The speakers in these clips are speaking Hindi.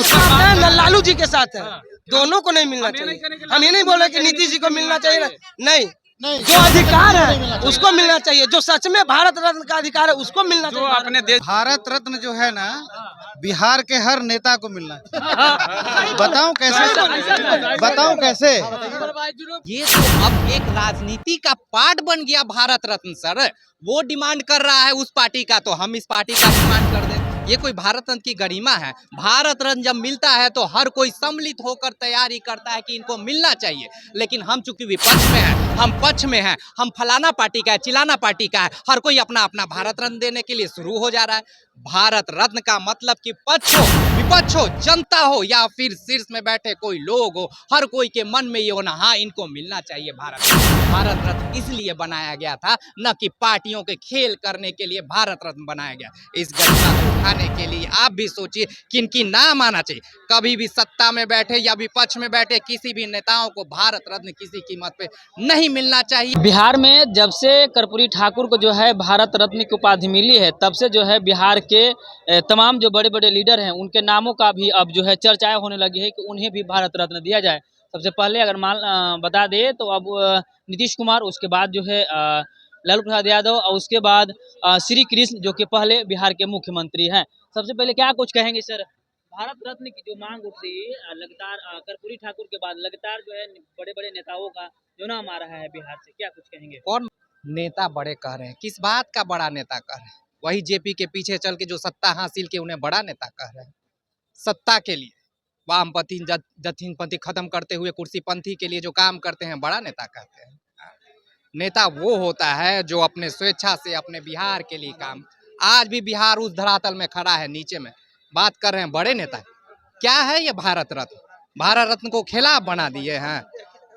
उसके साथ है न लालू जी के साथ है। दोनों को नहीं मिलना चाहिए। हम ये नहीं बोल रहे कि नीतीश जी को मिलना चाहिए, नहीं, जो अधिकार है उसको मिलना चाहिए। जो सच में भारत रत्न का अधिकार है उसको मिलना चाहिए। अपने देश भारत रत्न जो है ना, बिहार के हर नेता को मिलना चाहिए। बताऊं कैसे? बताऊं कैसे? ये तो अब एक राजनीति का पार्ट बन गया भारत रत्न सर। वो डिमांड कर रहा है उस पार्टी का, तो हम इस पार्टी का डिमांड कर दें। ये कोई भारत रत्न की गरिमा है? भारत रत्न जब मिलता है तो हर कोई सम्मिलित होकर तैयारी करता है कि इनको मिलना चाहिए। लेकिन हम चूंकि विपक्ष में हैं, हम पक्ष में हैं, हम फलाना पार्टी का है, चिलाना पार्टी का है, हर कोई अपना अपना भारत रत्न देने के लिए शुरू हो जा रहा है। भारत रत्न का मतलब कि पक्ष हो, विपक्ष हो, जनता हो या फिर शीर्ष में बैठे कोई लोग हो, हर कोई के मन में ये होना, हाँ इनको मिलना चाहिए भारत रत्न इसलिए बनाया गया था, न कि पार्टियों के खेल करने के लिए भारत रत्न बनाया गया। इस गरिमा को उठाने के लिए आप भी सोचिए किन की नाम आना चाहिए। कभी भी सत्ता में बैठे या विपक्ष में बैठे किसी भी नेताओं को भारत रत्न किसी कीमत पे नहीं मिलना चाहिए। बिहार में जब से कर्पूरी ठाकुर को जो है भारत रत्न की उपाधि मिली है, तब से जो है बिहार के तमाम जो बड़े बड़े लीडर हैं उनके नामों का भी अब जो है चर्चाएं होने लगी है कि उन्हें भी भारत रत्न दिया जाए। सबसे पहले अगर बता दे तो अब नीतीश कुमार, उसके बाद जो है लालू प्रसाद यादव और उसके बाद श्री कृष्ण जो कि पहले बिहार के मुख्यमंत्री हैं। सबसे पहले क्या कुछ कहेंगे सर? भारत रत्न की जो मांग उठ रही है लगातार, कर्पूरी ठाकुर के बाद लगातार जो है बड़े बड़े नेताओं का जो नाम आ रहा है बिहार से, क्या कुछ कहेंगे? कौन नेता बड़े कह रहे हैं? किस बात का बड़ा नेता कह रहे हैं? वही जेपी के पीछे चल के जो सत्ता हासिल के उन्हें बड़ा नेता कह रहे हैं। सत्ता के लिए वामपंथी जथीनपंथी खत्म करते हुए कुर्सीपंथी के लिए जो काम करते हैं बड़ा नेता कहते हैं। नेता वो होता है जो अपने स्वेच्छा से अपने बिहार के लिए काम। आज भी बिहार उस धरातल में खड़ा है, नीचे में बात कर रहे हैं बड़े नेता। क्या है ये भारत रत्न? भारत रत्न को खिलाफ बना दिए हैं।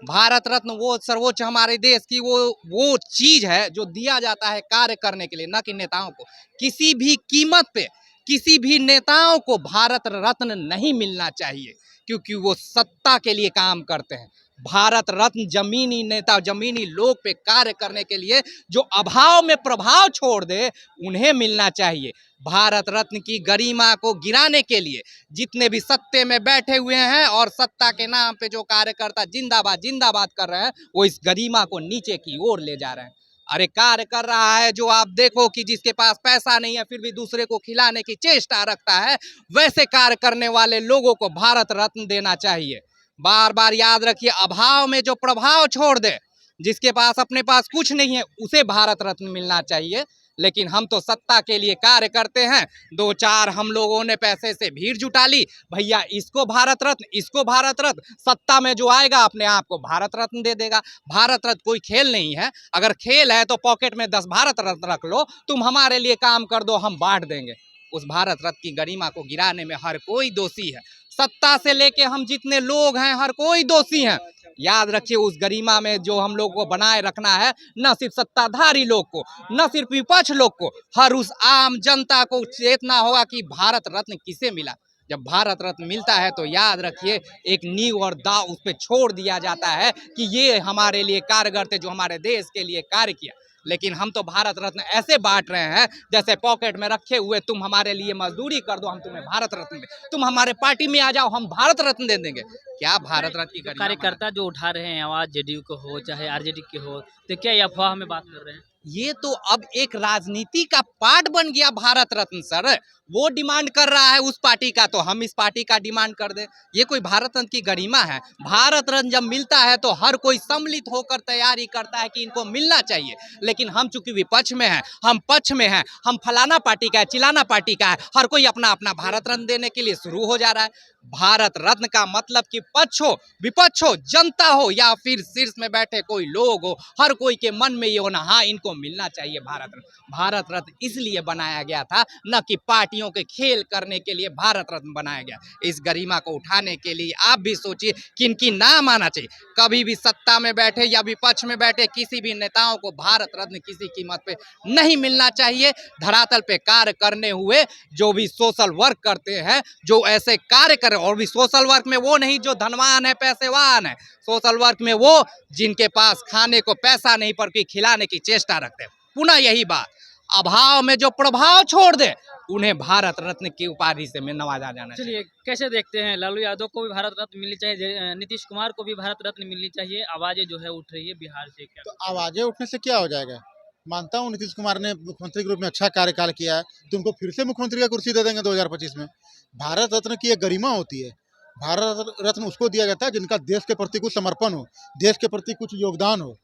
भारत रत्न वो सर्वोच्च हमारे देश की वो चीज है जो दिया जाता है कार्य करने के लिए, न कि नेताओं को। किसी भी कीमत पे किसी भी नेताओं को भारत रत्न नहीं मिलना चाहिए, क्योंकि वो सत्ता के लिए काम करते हैं। भारत रत्न जमीनी नेता, जमीनी लोग पे कार्य करने के लिए जो अभाव में प्रभाव छोड़ दे, उन्हें मिलना चाहिए। भारत रत्न की गरिमा को गिराने के लिए जितने भी सत्ते में बैठे हुए हैं और सत्ता के नाम पे जो कार्यकर्ता जिंदाबाद जिंदाबाद कर रहे हैं, वो इस गरिमा को नीचे की ओर ले जा रहे हैं। अरे कार्य कर रहा है जो आप देखो कि जिसके पास पैसा नहीं है फिर भी दूसरे को खिलाने की चेष्टा रखता है, वैसे कार्य करने वाले लोगों को भारत रत्न देना चाहिए। बार बार याद रखिए, अभाव में जो प्रभाव छोड़ दे, जिसके पास अपने पास कुछ नहीं है, उसे भारत रत्न मिलना चाहिए। लेकिन हम तो सत्ता के लिए कार्य करते हैं। 2-4 हम लोगों ने पैसे से भीड़ जुटा ली, भैया इसको भारत रत्न, इसको भारत रत्न। सत्ता में जो आएगा अपने आप को भारत रत्न दे देगा। भारत रत्न कोई खेल नहीं है। अगर खेल है तो पॉकेट में 10 भारत रत्न रख लो, तुम हमारे लिए काम कर दो, हम बांट देंगे। उस भारत रत्न की गरिमा को गिराने में हर कोई दोषी है। सत्ता से लेके हम जितने लोग हैं, हर कोई दोषी हैं। याद रखिए, उस गरिमा में जो हम लोग को बनाए रखना है, न सिर्फ सत्ताधारी लोग को, न सिर्फ विपक्ष लोग को, हर उस आम जनता को चेतना होगा कि भारत रत्न किसे मिला। जब भारत रत्न मिलता है तो याद रखिए एक नींव और दाव उस पर छोड़ दिया जाता है कि ये हमारे लिए कारगर थे, जो हमारे देश के लिए कार्य किया। लेकिन हम तो भारत रत्न ऐसे बांट रहे हैं जैसे पॉकेट में रखे हुए, तुम हमारे लिए मजदूरी कर दो, हम तुम्हें भारत रत्न दें, तुम हमारे पार्टी में आ जाओ, हम भारत रत्न दे देंगे। क्या भारत रत्न की गरिमा? कार्यकर्ता जो उठा रहे हैं आवाज, जेडीयू को हो चाहे आरजेडी के हो, तो क्या ये अफवाह में बात कर रहे हैं? ये तो अब एक राजनीति का पार्ट बन गया भारत रत्न सर। वो डिमांड कर रहा है उस पार्टी का, तो हम इस पार्टी का डिमांड कर दें। ये कोई भारत रत्न की गरिमा है? भारत रत्न जब मिलता है तो हर कोई सम्मिलित होकर तैयारी करता है कि इनको मिलना चाहिए। लेकिन हम चूंकि विपक्ष में हैं, हम पक्ष में हैं, हम फलाना पार्टी का है, चिलाना पार्टी का है, हर कोई अपना अपना भारत रत्न देने के लिए शुरू हो जा रहा है। भारत रत्न का मतलब कि पक्ष हो, विपक्ष हो, जनता हो या फिर शीर्ष में बैठे कोई लोग हो, हर कोई के मन में ये होना, हाँ इनको मिलना चाहिए भारत रत्न। भारत रत्न इसलिए बनाया गया था, न कि पार्टियों के खेल करने के लिए भारत रत्न बनाया गया। इस गरिमा को उठाने के लिए आप भी सोचिए किन की नाम आना चाहिए। कभी भी सत्ता में बैठे या विपक्ष में बैठे किसी भी नेताओं को भारत रत्न किसी कीमत पे नहीं मिलना चाहिए। धरातल पे कार्य करने हुए जो भी सोशल वर्क करते हैं, जो ऐसे कार्य कर, और भी सोशल वर्क में वो नहीं जो धनवान है, पैसेवान है। सोशल वर्क में वो जिनके पास खाने को पैसा नहीं पर खिलाने की चेष्टा रखते हैं। पुनः यही बात, अभाव में जो प्रभाव छोड़ दे उन्हें भारत रत्न की उपाधि से में नवाजा जाना चाहिए। चलिए, कैसे देखते हैं, लालू यादव को भी भारत रत्न मिलनी चाहिए, नीतीश कुमार को भी भारत रत्न मिलनी चाहिए, आवाजें जो है उठ रही है बिहार से, क्या? तो आवाजें उठने से क्या हो जाएगा? मानता हूँ नीतीश कुमार ने मुख्यमंत्री के रूप में अच्छा कार्यकाल किया है, तो उनको फिर से मुख्यमंत्री का कुर्सी दे देंगे 2025 में। भारत रत्न की एक गरिमा होती है। भारत रत्न उसको दिया जाता है जिनका देश के प्रति कुछ समर्पण हो, देश के प्रति कुछ योगदान हो।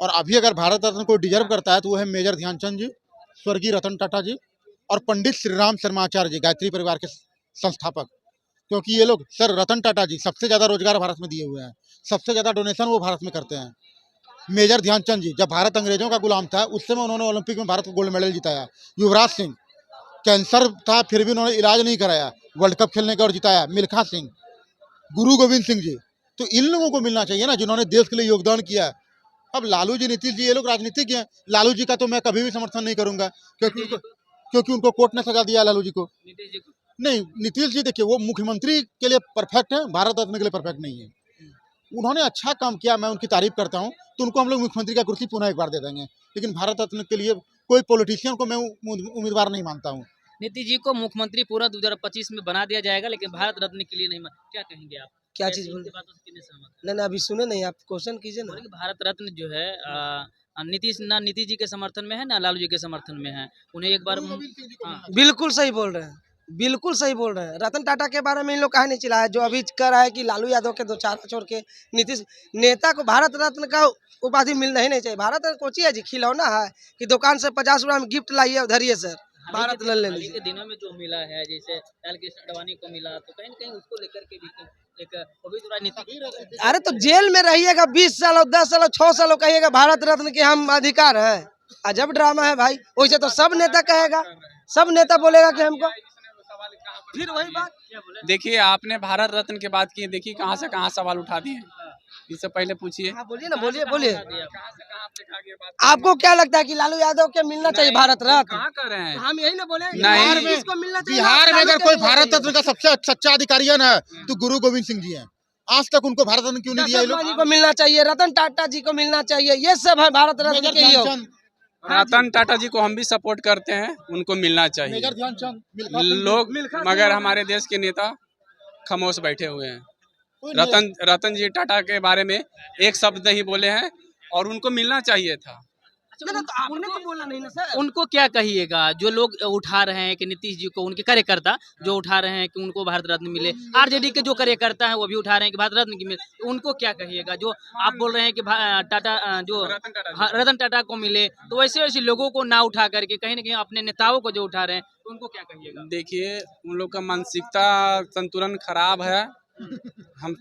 और अभी अगर भारत रत्न को डिजर्व करता है तो वो है मेजर ध्यानचंद जी, स्वर्गीय रतन टाटा जी और पंडित श्री राम शर्माचार्य जी, गायत्री परिवार के संस्थापक। क्योंकि ये लोग, सर रतन टाटा जी सबसे ज़्यादा रोजगार भारत में दिए हुए हैं, सबसे ज़्यादा डोनेशन वो भारत में करते हैं। मेजर ध्यानचंद जी, जब भारत अंग्रेजों का गुलाम था उस समय उन्होंने ओलंपिक में भारत को गोल्ड मेडल जिताया। युवराज सिंह, कैंसर था फिर भी उन्होंने इलाज नहीं कराया, वर्ल्ड कप खेलने का और जिताया। मिल्खा सिंह, गुरु गोविंद सिंह जी, तो इन लोगों को मिलना चाहिए ना जिन्होंने देश के लिए योगदान किया है। अब लालू जी, नीतीश जी, ये लोग राजनीतिज्ञ हैं। लालू जी का तो मैं कभी भी समर्थन नहीं करूंगा क्योंकि उनको कोर्ट ने सजा दिया लालू जी को। नीतीश जी को नहीं, नीतीश जी देखिए वो मुख्यमंत्री के लिए परफेक्ट है, भारत रत्न के लिए परफेक्ट नहीं है। उन्होंने अच्छा काम किया, मैं उनकी तारीफ करता हूँ, तो उनको हम लोग मुख्यमंत्री का कुर्सी पुनः एक बार दे देंगे। लेकिन भारत रत्न के लिए कोई पॉलिटिशियन को मैं उम्मीदवार नहीं मानता हूँ। नीतीश जी को मुख्यमंत्री पूरा 2025 में बना दिया जाएगा, लेकिन भारत रत्न के लिए नहीं क्या कहेंगे आप? क्या कैसे चीज इनकी बातों से कितने सहमत हैं? नहीं, अभी सुने नहीं, आप क्वेश्चन कीजिए ना। बोले कि भारत रत्न जो है नीतीश जी के समर्थन में है ना लालू जी के समर्थन में है, उन्हें एक बार हाँ, बिल्कुल सही बोल रहे हैं, बिल्कुल सही बोल रहे हैं। रतन टाटा के बारे में इन लोग कहा नहीं चिल्लाया, जो अभी कह रहा है कि लालू यादव के दो चार छोड़ के नीतीश नेता को भारत रत्न का उपाधि मिलना ही नहीं चाहिए। भारत रत्न कोची है जी, खिलौना है कि दुकान से 50 रुपया में गिफ्ट लाइए, धरिए सर, भारत रत्न ले हाल ही लीजिए। के दिनों में जो मिला है, जैसे एल कृष्ण अडवाणी को मिला, तो कहीं न कहीं उसको लेकर के भी एक वो भी तो राजनीतिक। अरे तो जेल में रहिएगा 20 साल और 10 साल और 6 साल, कहिएगा भारत रत्न के हम अधिकार है। अजब ड्रामा है भाई। वैसे तो सब नेता कहेगा, सब नेता बोलेगा कि हमको, फिर वही बात। देखिए, आपने भारत रत्न की बात की, देखिए कहाँ से कहाँ सवाल उठा दिए। इससे पहले पूछिए। हाँ, बोलिए ना, बोलिए बोलिए। आपको क्या लगता है कि लालू यादव के मिलना चाहिए भारत रत्न? कहाँ कर रहे हैं? हम यही ना बोले नहीं। बिहार में इसको मिलना चाहिए। बिहार में अगर कोई भारत रत्न का सबसे सच्चा अधिकारी है ना तो गुरु गोविंद सिंह जी हैं। आज तक उनको भारत रत्न क्यों नहीं दिया? दशरथ जी को मिलना चाहिए, रतन टाटा जी को मिलना चाहिए, ये सब है भारत रत्न मेजर के योग। ध्यानचंद, रतन टाटा जी को हम भी सपोर्ट करते हैं, उनको मिलना चाहिए। मेजर ध्यानचंद, मिल्खा सिंह, लोग मिल्खा सिंह, मगर हमारे देश के नेता खामोश बैठे हुए हैं। कोई नहीं। रतन जी टाटा के बारे में एक शब्द नहीं बोले हैं और उनको मिलना चाहिए था। ना, तो आपने तो बोला नहीं ना सर। उनको क्या कहिएगा जो लोग उठा रहे हैं कि नीतीश जी को, उनके कार्यकर्ता जो उठा रहे हैं कि उनको भारत रत्न मिले, आरजेडी के जो कार्यकर्ता हैं वो भी उठा रहे हैं कि भारत रत्न की मिले, तो उनको क्या कहिएगा? जो आप बोल रहे हैं कि टाटा जो रतन टाटा को मिले, तो वैसे वैसे लोगों को ना उठा करके कहीं ना कहीं अपने नेताओं को जो उठा रहे हैं, तो उनको क्या कहिएगा? देखिए, उन लोग का मानसिकता संतुलन खराब है। हम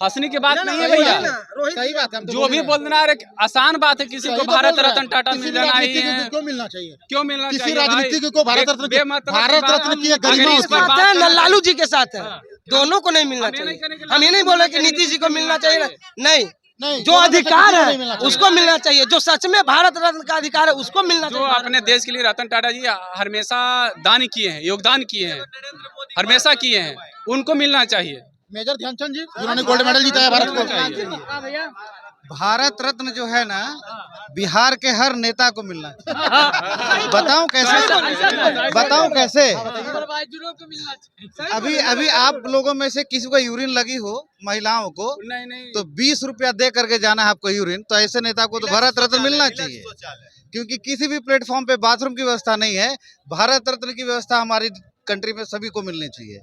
हंसने की बात नहीं है भैया, सही बात है। हम तो जो बोल भी रहे हैं। बोलना है आसान बात है। किसी सही को तो भारत बोल रहे हैं। रत्न टाटा किसी मिल भी जाना ही राजनीतिज्ञ है। को क्यों मिलना चाहिए? क्यों मिलना किसी चाहिए भाई? राजनीतिज्ञ को भारत रत्न, बेमतलब की भारत बात रत्न की एक अगर गरिमा इस होती पर है। बात है ना, करें- लालू जी के साथ है, दोनों को नहीं मिलना चाहिए। हम ये नहीं बोल रहे कि नीतीश जी को मिलना चाहिए, नहीं, नहीं, जो दोनों में से अधिकार किसी को नहीं मिलना है चाहिए। उसको मिलना चाहिए, जो सच में भारत रत्न का अधिकार है उसको मिलना जो चाहिए। अपने देश के लिए रतन टाटा जी हमेशा दान किए हैं, योगदान किए हैं, हमेशा किए हैं, उनको मिलना चाहिए। मेजर ध्यानचंद जी जिन्होंने गोल्ड मेडल जिताया भारत को। भारत रत्न जो है ना बिहार के हर नेता को मिलना चाहिए। बताऊं कैसे? बताऊं कैसे? अभी आप लोगों में से किसी को यूरिन लगी हो, महिलाओं को, नहीं तो 20 रुपया दे करके जाना है आपको यूरिन, तो ऐसे नेता को तो भारत रत्न मिलना चाहिए। क्योंकि किसी भी प्लेटफॉर्म पे बाथरूम की व्यवस्था नहीं है। भारत रत्न की व्यवस्था हमारी कंट्री में सभी को मिलनी चाहिए।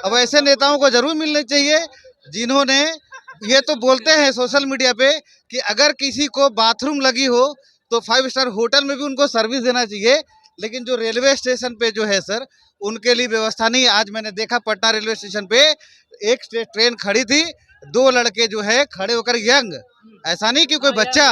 अब ऐसे नेताओं को जरूर मिलनी चाहिए जिन्होंने, ये तो बोलते हैं सोशल मीडिया पे कि अगर किसी को बाथरूम लगी हो तो 5 स्टार होटल में भी उनको सर्विस देना चाहिए। लेकिन जो रेलवे स्टेशन पे जो है सर, उनके लिए व्यवस्था नहीं है। आज मैंने देखा पटना रेलवे स्टेशन पे एक ट्रेन खड़ी थी, 2 लड़के जो है खड़े होकर, यंग, ऐसा नहीं कि कोई बच्चा,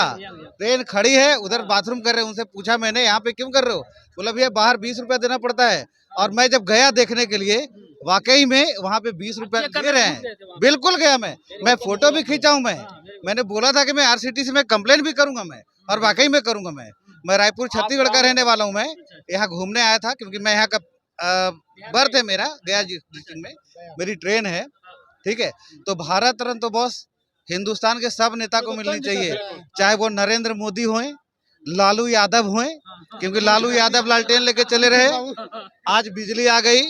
ट्रेन खड़ी है उधर बाथरूम कर रहे हैं। उनसे पूछा मैंने, यहाँ पे क्यों कर रहे हो? बोला भैया बाहर 20 रुपया देना पड़ता है। और मैं जब गया देखने के लिए, वाकई में वहाँ पे 20 रुपया दे रहे हैं। बिल्कुल गया मैं फोटो भी खींचा हूँ। मैंने बोला था कि मैं RCTC में कंप्लेन भी करूंगा मैं, और वाकई में करूंगा मैं रायपुर छत्तीसगढ़ का रहने वाला हूँ। मैं यहाँ घूमने आया था क्योंकि मैं यहाँ का बर्थ है मेरा, गया डिस्ट्रिक्ट में मेरी ट्रेन है। ठीक है, तो भारत रत्न तो बॉस हिंदुस्तान के सब नेता को मिलनी चाहिए, चाहे वो नरेंद्र मोदी हों, लालू यादव हुए, क्योंकि लालू यादव लालटेन लेके चले रहे। आज बिजली आ गई।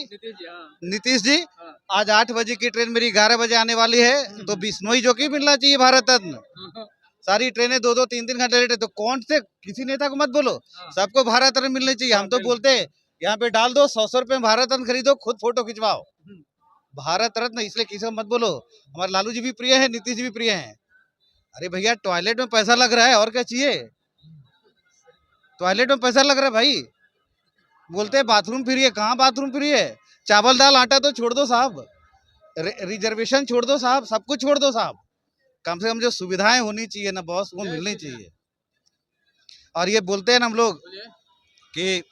नीतीश जी, आज 8 बजे की ट्रेन मेरी 11 बजे आने वाली है, तो बिश्नोई जो कि मिलना चाहिए भारत रत्न। सारी ट्रेनें 2-2 3-3 घंटे लेट है, तो कौन से किसी नेता को मत बोलो, सबको भारत रत्न मिलनी चाहिए। हम तो बोलते हैं यहाँ पे डाल दो 100 रुपए में भारत रत्न खरीदो, खुद फोटो खिंचवाओ। भारत रत्न इसलिए किसी को मत बोलो। हमारे लालू जी भी प्रिय है, नीतीश जी भी प्रिय हैं। अरे भैया, टॉयलेट में पैसा लग रहा है, और क्या चाहिए। टॉयलेट में पैसा लग रहा है भाई। बोलते हैं बाथरूम फ्री है, कहाँ बाथरूम फ्री है। चावल दाल आटा तो छोड़ दो साहब, रिजर्वेशन छोड़ दो साहब, सब कुछ छोड़ दो साहब। कम से कम जो सुविधाएं होनी चाहिए ना बॉस, वो मिलनी चाहिए। और ये बोलते हैं ना हम लोग कि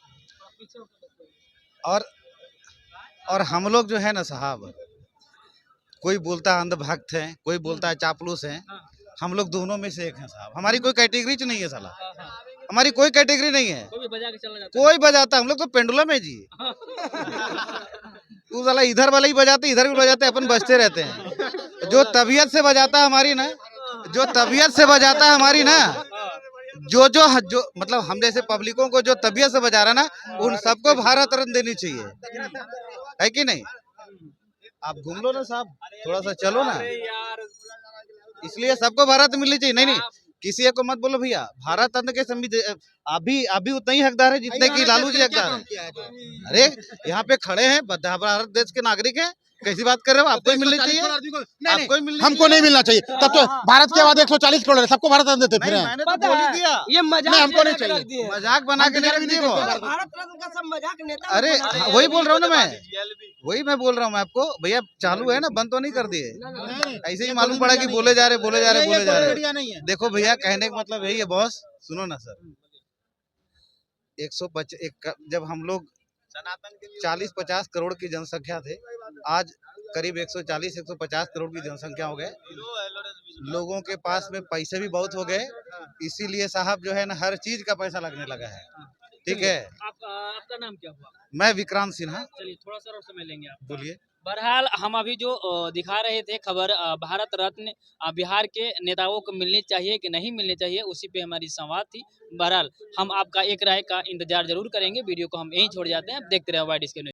और हम लोग जो है ना साहब, कोई बोलता है अंधभक्त है, कोई बोलता है चापलूस है, हम लोग दोनों में से एक हैं साहब। हमारी कोई कैटेगरी नहीं है साला, हमारी कोई कैटेगरी नहीं है। कोई बजाता, हम लोग तो पेंडुलम है जी। तू साला इधर वाला ही बजाते, इधर भी बजाते, अपन बजते रहते हैं। जो तबीयत से बजाता है हमारी ना, जो तबीयत से बजाता है हमारी ना, जो मतलब हम जैसे पब्लिकों को जो तबीयत से बजा रहा ना, उन सबको भारत रत्न देनी चाहिए, है कि नहीं। आप घूम लो ना साहब, थोड़ा सा चलो ना, इसलिए सबको भारत मिलनी चाहिए। नहीं, किसी एक को मत बोलो भैया। भारत रत्न के संविधान अभी उतना ही हकदार है जितने की लालू जी हकदार है। अरे यहाँ पे खड़े हैं, भारत देश के नागरिक हैं, कैसी बात कर रहे हो। आपको ही मिलनी चाहिए, आपको ही मिलनी हमको नहीं मिलना चाहिए। तब तो भारत के बाद 140 करोड़ है, सबको भारत रत्न देते फिर हैं। मैंने तो बोल ही दिया, ये मजाक हमको नहीं बना के चाहिए। रख दिए। मजाक बना के नहीं रख दिए वो। भारत रत्न का सब मजाक नेता अरे बना रहे हैं। वही बोल रहा हूँ ना मैं, वही मैं बोल रहा हूँ मैं आपको। भैया चालू है ना, बंद तो नहीं कर दिए। ऐसे ही मालूम पड़ा कि बोले जा रहे। देखो भैया, कहने का मतलब यही है बॉस, सुनो ना सर। 125 जब हम लोग 40-50 करोड़ की जनसंख्या थे, आज करीब 140-150 करोड़ की जनसंख्या हो गए। लोगों के पास में पैसे भी बहुत हो गए, इसीलिए साहब जो है ना, हर चीज का पैसा लगने लगा है। ठीक है। आपका नाम क्या हुआ? मैं विक्रांत सिन्हा। चलिए थोड़ा सा और समय लेंगे आप। बोलिए। बहरहाल हम अभी जो दिखा रहे थे खबर, भारत रत्न बिहार के नेताओं को मिलनी चाहिए कि नहीं मिलनी चाहिए, उसी पे हमारी संवाद थी। बहरहाल हम आपका एक राय का इंतजार जरूर करेंगे। वीडियो को हम यहीं छोड़ जाते हैं, देखते रहे वाइड स्क्रीन।